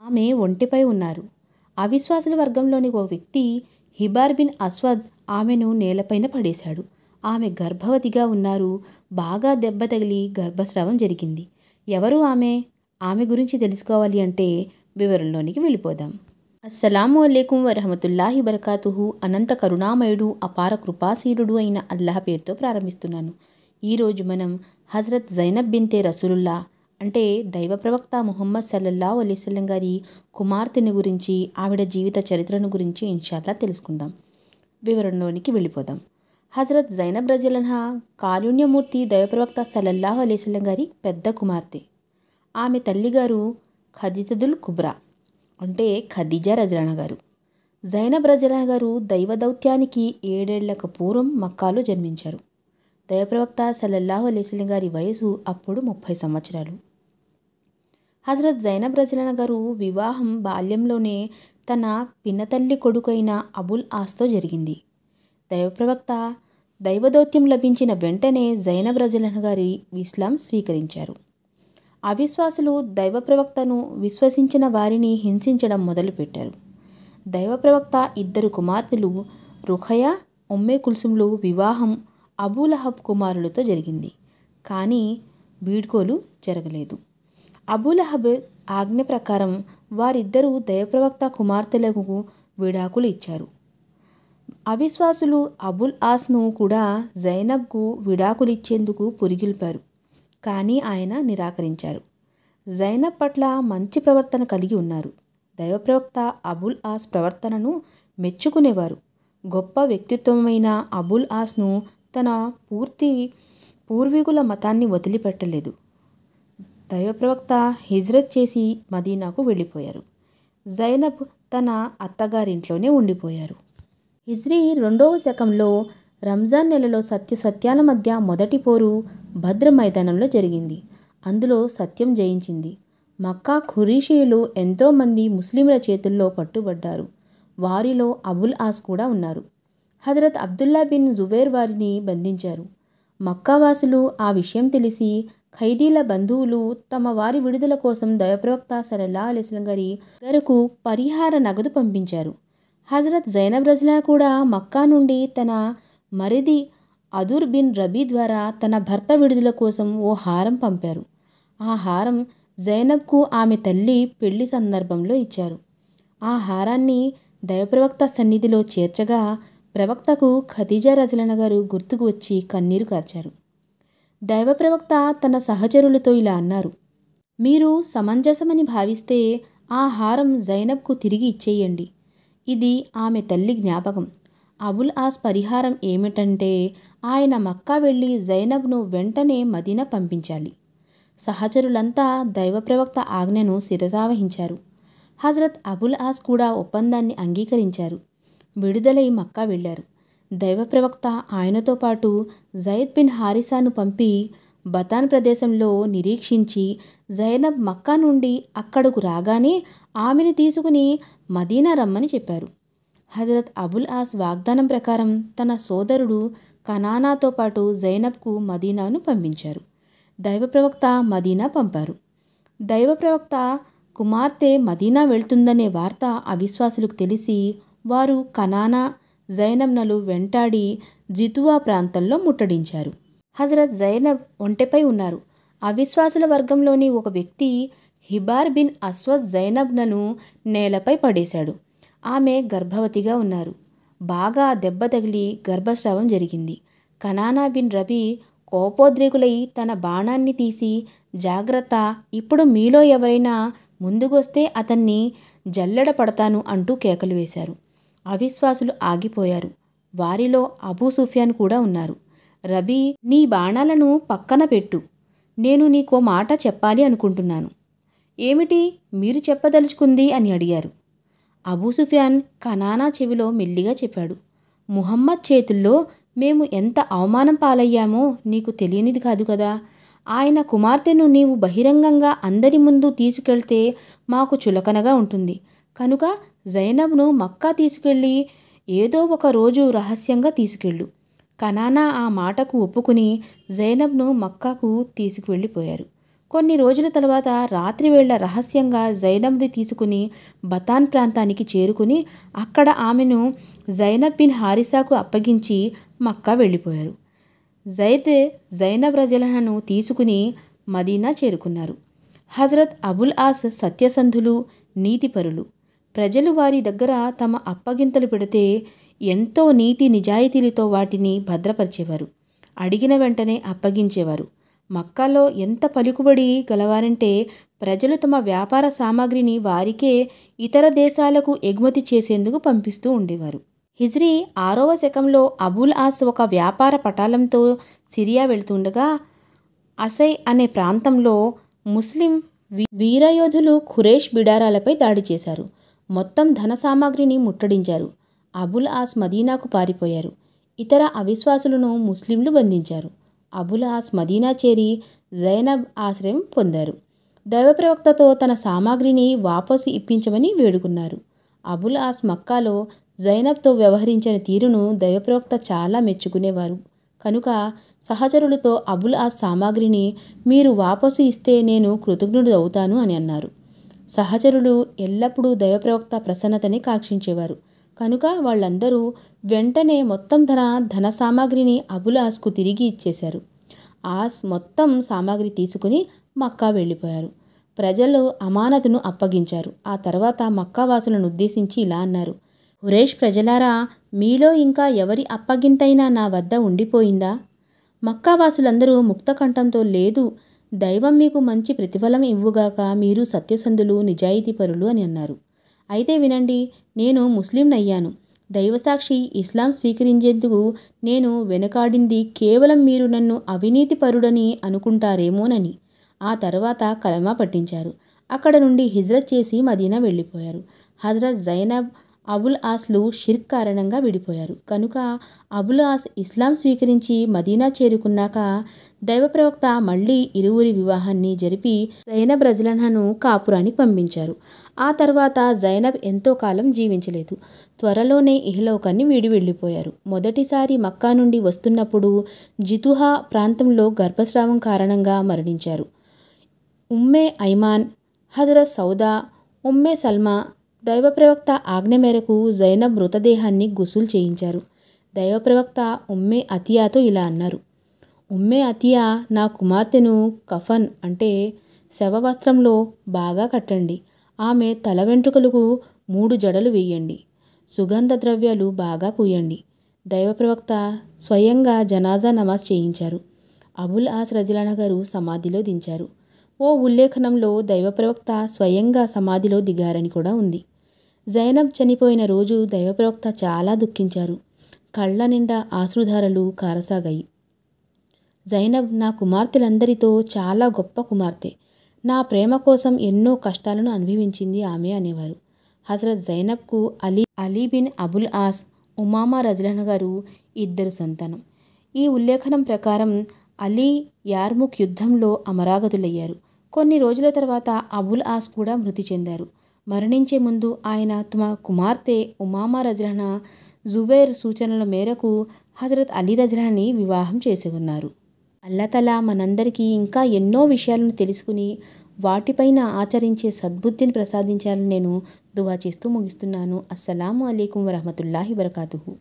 ఆమె ఒంటిపై ఉన్నారు. అవిశ్వాసుల వర్గంలోని ఓ వ్యక్తి హిబార్ బిన్ అస్వద్ ఆమెను నేలపైన పడేశాడు. ఆమె గర్భవతిగా ఉన్నారు. బాగా దెబ్బ తగిలి గర్భస్రావం జరిగింది. ఎవరు ఆమె? ఆమె గురించి తెలుసుకోవాలి అంటే వివరంలోనికి వెళ్ళిపోదాం. అస్సలాము అలైకుం వరహమతుల్లాహి వబరకాతుహు. అనంత కరుణామయుడు, అపార కృపాశీలుడు అయిన అల్లాహ్ పేరుతో ప్రారంభిస్తున్నాను. ఈరోజు మనం హజరత్ జైనబ్ బిన్తే రసూలుల్లా అంటే దైవ ప్రవక్త ముహమ్మద్ సల్లల్లాహు అలైహి వసల్లం గారి కుమార్తెని గురించి, ఆవిడ జీవిత చరిత్రను గురించి ఇన్షాల్లా తెలుసుకుందాం. వివరంలోనికి వెళ్ళిపోదాం. హజరత్ జైనబ్ రజియల్లాహా కారుణ్యమూర్తి దైవ ప్రవక్త సల్లల్లాహు అలైహి వసల్లం గారి పెద్ద కుమార్తె. ఆమె తల్లిగారు ఖదీజతుల్ కుబ్రా అంటే ఖదీజా రజియల్లాహా గారు. జైనబ్ రజియల్లాహా గారు దైవ దౌత్యానికి 7 ఏళ్లకు పూర్వం మక్కాలో జన్మించారు. దైవ ప్రవక్త సల్లల్లాహు అలైహి వసల్లం గారి వయసు అప్పుడు 30 సంవత్సరాలు. హజరత్ జైనబ్ రజియల్లాహా గారు వివాహం బాల్యంలోనే తన పినతల్లి కొడుకైన అబుల్ ఆస్తో జరిగింది. దైవ ప్రవక్త దైవదౌత్యం లభించిన వెంటనే జైనబ్ రజియల్లాహా గారి ఇస్లాం స్వీకరించారు. అవిశ్వాసులు దైవ ప్రవక్తను విశ్వసించిన వారిని హింసించడం మొదలుపెట్టారు. దైవ ప్రవక్త 2 కుమార్తెలు రుఖయా, ఉమ్మే కుల్సుంలు వివాహం అబూలహబ్ కుమారులతో జరిగింది. కానీ వీడ్కోలు జరగలేదు. అబూలహబ్ ఆజ్ఞ ప్రకారం వారిద్దరూ దైవప్రవక్త కుమార్తెలకు విడాకులు ఇచ్చారు. అవిశ్వాసులు అబుల్ ఆస్ను కూడా జైనబ్కు విడాకులిచ్చేందుకు పురిగిల్పారు. కానీ ఆయన నిరాకరించారు. జైనబ్ పట్ల మంచి ప్రవర్తన కలిగి ఉన్నారు. దైవప్రవక్త అబుల్ ఆస్ ప్రవర్తనను మెచ్చుకునేవారు. గొప్ప వ్యక్తిత్వమైన అబుల్ ఆస్ను తన పూర్వీకుల మతాన్ని వదిలిపెట్టలేదు. దైవప్రవక్త హిజ్రత్ చేసి మదీనాకు వెళ్ళిపోయారు. జైనబ్ తన అత్తగారింట్లోనే ఉండిపోయారు. హిజ్రీ 2వ శకంలో రంజాన్ నెలలో సత్యాల మధ్య మొదటి పోరు బద్ర్ మైదానంలో జరిగింది. అందులో సత్యం జయించింది. మక్కా ఖురీషీయులు ఎంతోమంది ముస్లింల చేతుల్లో పట్టుబడ్డారు. వారిలో అబుల్ ఆస్ కూడా ఉన్నారు. హజరత్ అబ్దుల్లా బిన్ జుబైర్ వారిని బంధించారు. మక్కావాసులు ఆ విషయం తెలిసి ఖైదీల బంధువులు తమ వారి విడుదల కోసం దైవప్రవక్త సల్లల్లాహు అలైహి వసల్లం గారి దగ్గరకు పరిహార నగదు పంపించారు. హజరత్ జైనబ్ రజియల్లాహా కూడా మక్కా నుండి తన మరిది అదుర్ బిన్ రబీ ద్వారా తన భర్త విడుదల కోసం ఓ హారం పంపారు. ఆ హారం జైనబ్కు ఆమె తల్లి పెళ్లి సందర్భంలో ఇచ్చారు. ఆ హారాన్ని దైవప్రవక్త సన్నిధిలో చేర్చగా ప్రవక్తకు ఖదీజా రజియల్లాహా గారు గుర్తుకు వచ్చి కన్నీరు కార్చారు. దైవ ప్రవక్త తన సహచరులతో ఇలా అన్నారు: మీరు సమంజసమని భావిస్తే ఆ హారం జైనబ్కు తిరిగి ఇచ్చేయండి. ఇది ఆమె తల్లి జ్ఞాపకం. అబుల్ ఆస్ పరిహారం ఏమిటంటే ఆయన మక్కా వెళ్ళి జైనబ్ను వెంటనే మదీనా పంపించాలి. సహచరులంతా దైవ ప్రవక్త ఆజ్ఞను శిరసావహించారు. హజరత్ అబుల్ ఆస్ కూడా ఒప్పందాన్ని అంగీకరించారు. విడుదలై మక్కా వెళ్ళారు. దైవ ప్రవక్త ఆయనతో పాటు జైద్ బిన్ హారిసాను పంపి బతాన్ ప్రదేశంలో నిరీక్షించి జైనబ్ మక్కా నుండి అక్కడకు రాగానే ఆమెను తీసుకుని మదీనా రమ్మని చెప్పారు. హజరత్ అబుల్ ఆస్ వాగ్దానం ప్రకారం తన సోదరుడు కనానాతో పాటు జైనబ్కు మదీనాను పంపించారు. దైవ ప్రవక్త మదీనా పంపారు. దైవ ప్రవక్త కుమార్తె మదీనా వెళ్తుందనే వార్త అవిశ్వాసులకు తెలిసి వారు కనానా, జైనబ్నలు వెంటాడి జితువా ప్రాంతంలో ముట్టడించారు. హజరత్ జైనబ్ ఒంటెపై ఉన్నారు. అవిశ్వాసుల వర్గంలోని ఒక వ్యక్తి హిబార్ బిన్ అస్వద్ జైనబ్నను నేలపై పడేశాడు. ఆమె గర్భవతిగా ఉన్నారు. బాగా దెబ్బ తగిలి గర్భస్రావం జరిగింది. కనానా బిన్ రబీ కోపోద్రేకులై తన బాణాన్ని తీసి, జాగ్రత్త, ఇప్పుడు మీలో ఎవరైనా ముందుకొస్తే అతన్ని జల్లెడ పడతాను అంటూ కేకలు వేశారు. అవిశ్వాసులు ఆగిపోయారు. వారిలో అబూ సుఫియాన్ కూడా ఉన్నారు. రబీ, నీ బాణాలను పక్కన పెట్టు, నేను నీకో మాట చెప్పాలి అనుకుంటున్నాను. ఏమిటి మీరు చెప్పదలుచుకుంది అని అడిగారు. అబూ సుఫియాన్ కనానా చెవిలో మెల్లిగా చెప్పాడు: ముహమ్మద్ చేతుల్లో మేము ఎంత అవమానం పాలయ్యామో నీకు తెలియనిది కాదు కదా. ఆయన కుమార్తెను నీవు బహిరంగంగా అందరి ముందు తీసుకెళ్తే మాకు చులకనగా ఉంటుంది. కనుక జైనబ్ను మక్కా తీసుకెళ్ళి ఏదో ఒక రోజు రహస్యంగా తీసుకెళ్ళు. కనానా ఆ మాటకు ఒప్పుకుని జైనబ్ను మక్కాకు తీసుకువెళ్ళిపోయారు. కొన్ని రోజుల తర్వాత రాత్రివేళ రహస్యంగా జైనబ్ని తీసుకుని బతాన్ ప్రాంతానికి చేరుకుని అక్కడ ఆమెను జైనబ్ బిన్ హారిసాకు అప్పగించి మక్కా వెళ్ళిపోయారు. జైనబ్ రజలను తీసుకుని మదీనా చేరుకున్నారు. హజరత్ అబుల్ ఆస్ సత్యసంధులు, నీతిపరులు. ప్రజలు వారి దగ్గర తమ అప్పగింతలు పెడితే ఎంతో నీతి నిజాయితీలతో వాటిని భద్రపరిచేవారు. అడిగిన వెంటనే అప్పగించేవారు. మక్కాలో ఎంత పలుకుబడి గలవారంటే ప్రజలు తమ వ్యాపార సామాగ్రిని వారికే ఇతర దేశాలకు ఎగుమతి చేసేందుకు పంపిస్తూ ఉండేవారు. హిజ్రీ 6వ శకంలో అబుల్ ఆస్ ఒక వ్యాపార పటాలంతో సిరియా వెళ్తుండగా అసై అనే ప్రాంతంలో ముస్లిం వీరయోధులు ఖురేష్ బిడారాలపై దాడి చేశారు. మొత్తం ధన సామాగ్రిని ముట్టడించారు. అబుల్ ఆస్ మదీనాకు పారిపోయారు. ఇతర అవిశ్వాసులను ముస్లింలు బంధించారు. అబుల్ ఆస్ మదీనా చేరి జైనబ్ ఆశ్రయం పొందారు. దైవప్రవక్తతో తన సామాగ్రిని వాపసు ఇప్పించమని వేడుకున్నారు. అబుల్ ఆస్ మక్కాలో జైనబ్తో వ్యవహరించిన తీరును దైవప్రవక్త చాలా మెచ్చుకునేవారు. కనుక సహచరులతో అబుల్ ఆస్ సామాగ్రిని మీరు వాపసు ఇస్తే నేను కృతజ్ఞుడు అవుతాను అని అన్నారు. సహచరులు ఎల్లప్పుడూ దైవప్రవక్త ప్రసన్నతని కాంక్షించేవారు. కనుక వాళ్ళందరూ వెంటనే మొత్తం ధన సామాగ్రిని అబుల్ ఆస్కు తిరిగి ఇచ్చేశారు. ఆస్ మొత్తం సామాగ్రి తీసుకుని మక్కా వెళ్ళిపోయారు. ప్రజలు అమానతును అప్పగించారు. ఆ తర్వాత మక్కావాసులను ఉద్దేశించి ఇలా అన్నారు: ఖురేష్ ప్రజలారా, మీలో ఇంకా ఎవరి అప్పగింతైనా నా వద్ద ఉండిపోయిందా? మక్కావాసులందరూ ముక్తకంఠంతో లేదు, దైవం మీకు మంచి ప్రతిఫలం ఇవ్వుగాక, మీరు సత్యసంధులు, నిజాయితీపరులు అని అన్నారు. అయితే వినండి, నేను ముస్లింనయ్యాను. దైవసాక్షి ఇస్లాం స్వీకరించేందుకు నేను వెనకాడింది కేవలం మీరు నన్ను అవినీతిపరుడని అనుకుంటారేమోనని. ఆ తర్వాత కలమా పట్టించారు. అక్కడ నుండి హిజ్రత్ చేసి మదీనా వెళ్ళిపోయారు. హజరత్ జైనబ్, అబుల్ ఆస్లు షిర్క్ కారణంగా విడిపోయారు. కనుక అబుల్ ఆస్ ఇస్లాం స్వీకరించి మదీనా చేరుకున్నాక దైవప్రవక్త మళ్ళీ ఇరువురి వివాహాన్ని జరిపి జైనబ్ రజలను కాపురానికి పంపించారు. ఆ తర్వాత జైనబ్ ఎంతో కాలం జీవించలేదు. త్వరలోనే ఇహలోకాన్ని వీడి వెళ్ళిపోయారు. మొదటిసారి మక్కా నుండి వస్తున్నప్పుడు జితుహా ప్రాంతంలో గర్భస్రావం కారణంగా మరణించారు. ఉమ్మే ఐమాన్, హజరత్ సౌదా, ఉమ్మే సల్మా దైవప్రవక్త ఆజ్ఞ మేరకు జైనబ్ మృతదేహాన్ని గుసుల్ చేయించారు. దైవప్రవక్త ఉమ్మే అతియాతో ఇలా అన్నారు: ఉమ్మే అతియా, నా కుమార్తెను కఫన్ అంటే శవవస్త్రంలో బాగా కట్టండి. ఆమె తల వెంట్రుకలకు 3 జడలు వేయండి. సుగంధ ద్రవ్యాలు బాగా పూయండి. దైవప్రవక్త స్వయంగా జనాజా నమాజ్ చేయించారు. అబుల్ ఆస్ రజిలానా గారు సమాధిలో దించారు. ఓ ఉల్లేఖనంలో దైవప్రవక్త స్వయంగా సమాధిలో దిగారని కూడా ఉంది. జైనబ్ చనిపోయిన రోజు దైవప్రవక్త చాలా దుఃఖించారు. కళ్ళ నిండా ఆశ్రుధారలు కారసాగాయి. జైనబ్ నా కుమార్తెలందరితో చాలా గొప్ప కుమార్తె. నా ప్రేమ కోసం ఎన్నో కష్టాలను అనుభవించింది ఆమె అనేవారు. హజరత్ జైనబ్కు అలీ బిన్ అబుల్ ఆస్, ఉమామా రజిలానా గారు 2 సంతానం. ఈ ఉల్లేఖనం ప్రకారం అలీ యార్ముక్ యుద్ధంలో అమరాగతులయ్యారు. కొన్ని రోజుల తర్వాత అబుల్ ఆస్ కూడా మృతి చెందారు. మరణించే ముందు ఆయన తమ కుమార్తె ఉమామా రజిలానా జుబైర్ సూచనల మేరకు హజరత్ అలీ రజిలాని వివాహం చేసుకున్నారు. అల్లాహ్ మనందరికీ ఇంకా ఎన్నో విషయాలను తెలుసుకుని వాటిపైన ఆచరించే సద్బుద్ధిని ప్రసాదించాలని నేను దువా చేస్తూ ముగిస్తున్నాను. అస్సలాము అలైకుం వరహమతుల్లాహి వబరకాతుహు.